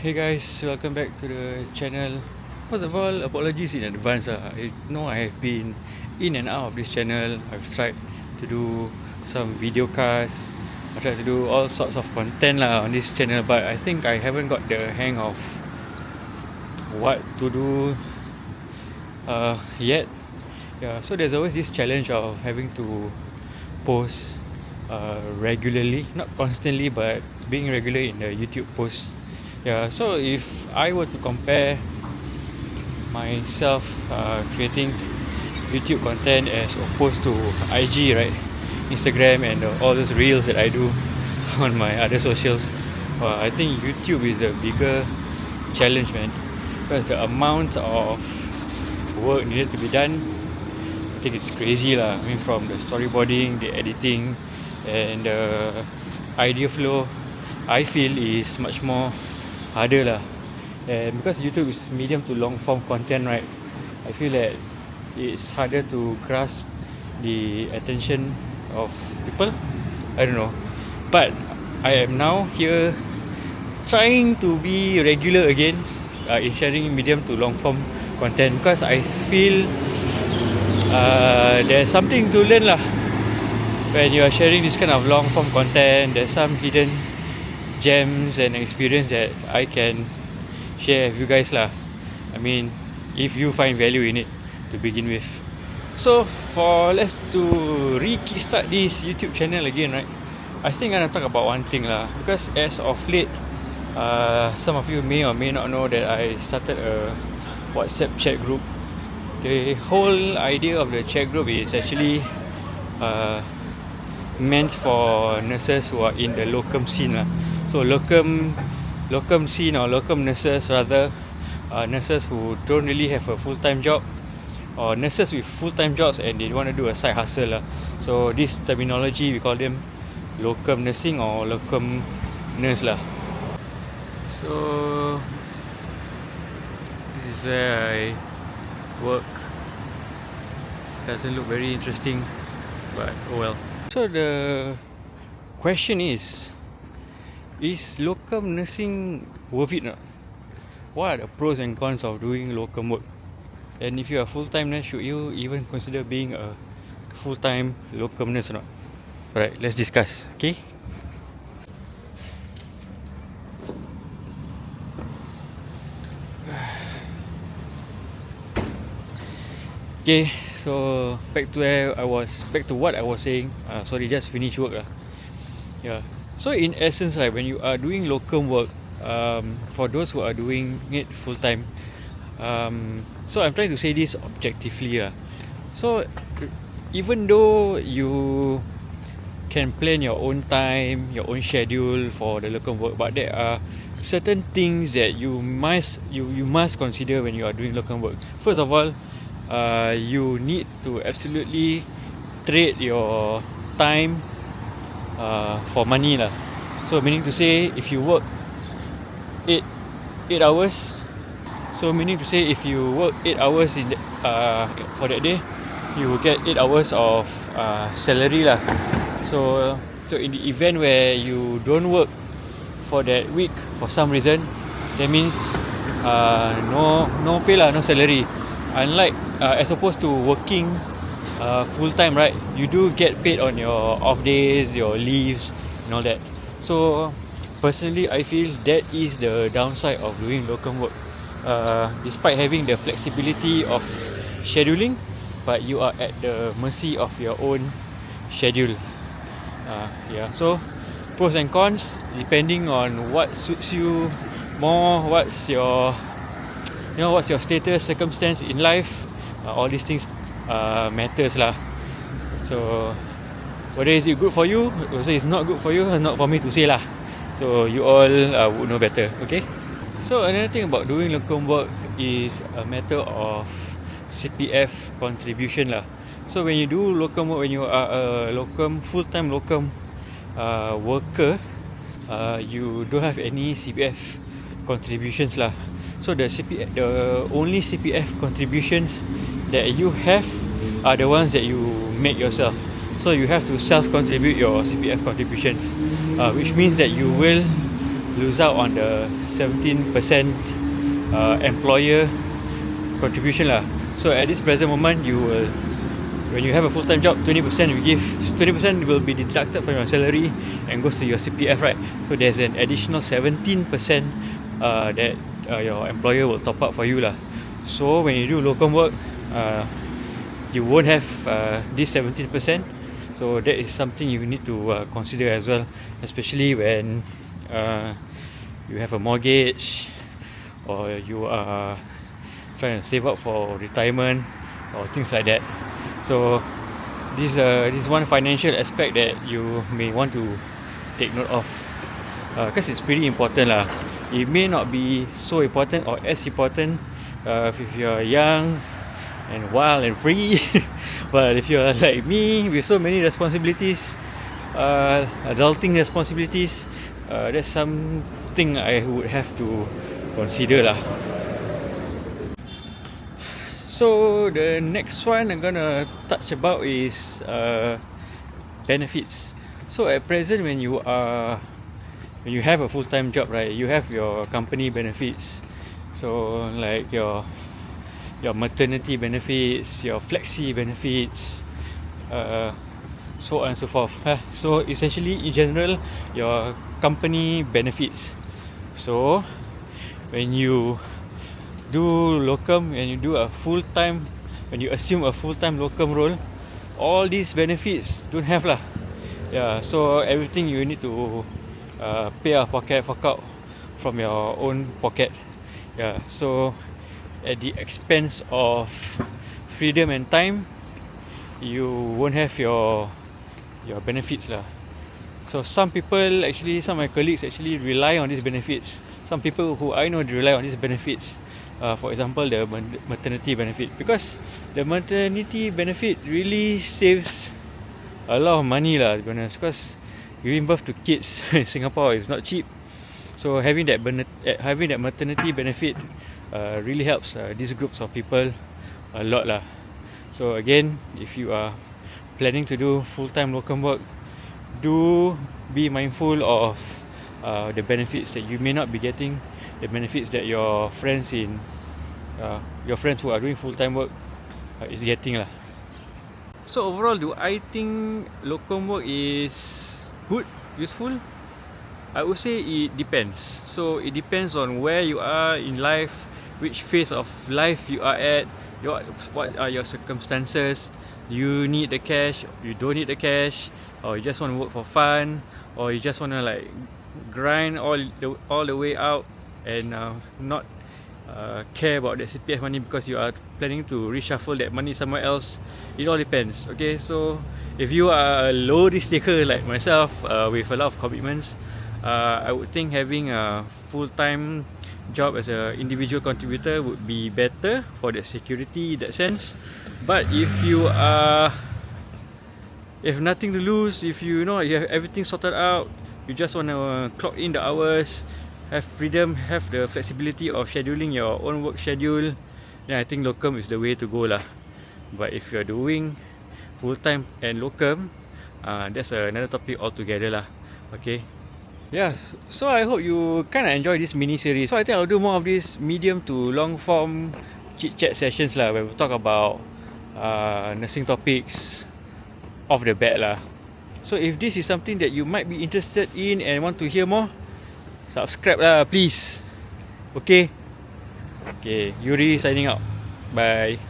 Hey guys, welcome back to the channel. First of all, apologies in advance. I know I have been in and out of this channel. I've tried to do some video casts. I tried to do all sorts of content on this channel, but I think I haven't got the hang of what to do yet. Yeah, so there's always this challenge of having to post regularly, not constantly, but being regular in the YouTube posts. Yeah, so if I were to compare myself creating YouTube content as opposed to IG, right, Instagram and all those reels that I do on my other socials, I think YouTube is a bigger challenge, man, because the amount of work needed to be done, I think it's crazy lah. I mean, from the storyboarding, the editing, and the idea flow, I feel is much more harder lah. And because YouTube is medium to long form content, right, I feel that it's harder to grasp the attention of people. I don't know, but I am now here trying to be regular again in sharing medium to long form content, because I feel there's something to learn lah when you are sharing this kind of long form content. There's some hidden gems and experience that I can share with you guys lah. I mean, if you find value in it to begin with. So let's kickstart this YouTube channel again, right, I think I'm gonna talk about one thing lah, because as of late, some of you may or may not know that I started a WhatsApp chat group. The whole idea of the chat group is actually meant for nurses who are in the locum scene lah. So locum scene, or locum nurses rather, nurses who don't really have a full-time job, or nurses with full-time jobs and they want to do a side hustle lah. So this terminology, we call them locum nursing or locum nurse lah. So this is where I work. Doesn't look very interesting, but oh well. So the question is locum nursing worth it or not? What are the pros and cons of doing locum work? And if you are full-time nurse, should you even consider being a full-time locum nurse or not? Alright, let's discuss, okay? Okay, so back to what I was saying. Sorry, just finished work lah. Yeah. So in essence, right, when you are doing locum work, for those who are doing it full time, so I'm trying to say this objectively lah. So even though you can plan your own time, your own schedule for the locum work, but there are certain things that you must consider when you are doing locum work. First of all, you need to absolutely trade your time for money lah. So meaning to say, if you work 8 hours, so meaning to say if you work 8 hours in for that day, you will get 8 hours of salary lah. So in the event where you don't work for that week for some reason, that means no pay lah, no salary. Unlike as opposed to working full time, right, you do get paid on your off days, your leaves and all that. So personally, I feel that is the downside of doing locum work. Despite having the flexibility of scheduling, but you are at the mercy of your own schedule. Yeah, so pros and cons depending on what suits you more, what's your status, circumstance in life. All these things matters lah. So whether is it good for you, or it's not good for you, not for me to say lah. So you all would know better, okay? So another thing about doing locum work is a matter of CPF contribution lah. So when you do locum work, when you are a full-time locum worker, you don't have any CPF contributions lah. So the only CPF contributions that you have are the ones that you make yourself. So you have to self-contribute your CPF contributions, which means that you will lose out on the 17% employer contribution lah. So at this present moment, you will, when you have a full-time job, 20% we give, 20% will be deducted from your salary and goes to your CPF, right? So there's an additional 17% that your employer will top up for you lah. So when you do locum work, you won't have this 17%. So that is something you need to consider as well, especially when you have a mortgage or you are trying to save up for retirement or things like that. So this is one financial aspect that you may want to take note of, because it's pretty important lah. It may not be so important or as important if you're young and wild and free, but if you're like me with so many responsibilities, adulting responsibilities, that's something I would have to consider lah. So the next one I'm gonna touch about is benefits. So at present, when you have a full-time job, right, you have your company benefits. So like your maternity benefits, your flexi benefits, so on and so forth. So essentially, in general, your company benefits. So when you do locum, when you do a full-time, when you assume a full-time locum role, all these benefits don't have lah. Yeah, so everything you need to pay a fork out from your own pocket. Yeah, so at the expense of freedom and time, you won't have your benefits lah. So some people actually, some of my colleagues actually rely on these benefits. Some people who I know rely on these benefits. For example, the maternity benefit, because the maternity benefit really saves a lot of money lah, to be honest, because giving birth to kids in Singapore is not cheap. So having that maternity benefit really helps these groups of people a lot lah. So again, if you are planning to do full-time locum work, do be mindful of the benefits that you may not be getting, the benefits that your friends who are doing full-time work is getting lah. So overall, do I think locum work is good, useful? I would say it depends. So it depends on where you are in life, which phase of life you are at, what are your circumstances. Do you need the cash? You don't need the cash, or you just want to work for fun, or you just want to like grind all the way out and not care about the CPF money because you are planning to reshuffle that money somewhere else. It all depends. Okay, so if you are a low risk taker like myself with a lot of commitments, I would think having a full-time job as an individual contributor would be better for the security in that sense. But if you have nothing to lose, if you know you have everything sorted out, you just want to clock in the hours, have freedom, have the flexibility of scheduling your own work schedule, then I think locum is the way to go lah. But if you're doing full-time and locum, that's another topic altogether lah. Okay. Yeah, so I hope you kind of enjoy this mini series. So I think I'll do more of this medium to long form chit chat sessions lah, where we talk about nursing topics off the bat lah. So if this is something that you might be interested in and want to hear more, subscribe lah please. Okay, Yuri signing out. Bye.